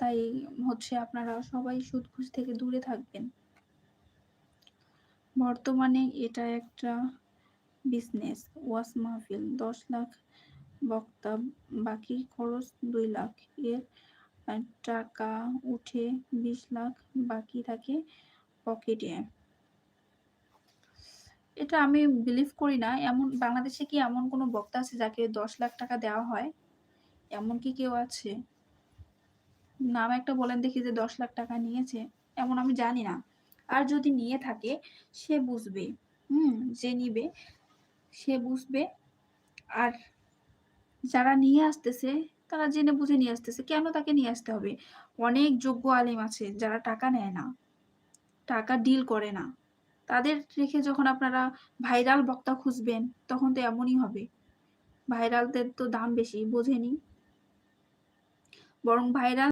তাই হচ্ছে আপনারা সবাই সুদ ঘুষ থেকে দূরে থাকবেন। বর্তমানে এটা একটা বিজনেস। ওয়াজ মাহফিল ১০ লাখ বক্তা, বাকি খরচ ২ লাখ। এর টাকা উঠে ২০ লাখ বাকি থাকে পকেটে। এটা আমি বিলিভ করি না। বাংলাদেশে কি এমন কোনো বক্তা আছে যাকে ১০ লাখ টাকা দেওয়া হয়? এমন কি কেউ আছে? নাম একটা বলেন দেখি যে ১০ লাখ টাকা নিয়েছে। এমন আমি জানি না। আর যদি নিয়ে থাকে সে বুঝবে। যে নিবে সে বুঝবে। আর যারা নিয়ে আসতেছে তারা জেনে বুঝে নিয়ে আসতেছে। কেন তাকে নিয়ে আসতে হবে? অনেক যোগ্য আলেম আছে যারা টাকা নেয় না, টাকা ডিল করে না। তাদের রেখে যখন আপনারা ভাইরাল বক্তা খুঁজবেন তখন তো এমনই হবে। ভাইরালদের তো দাম বেশি, বোঝেনি? বরং ভাইরাল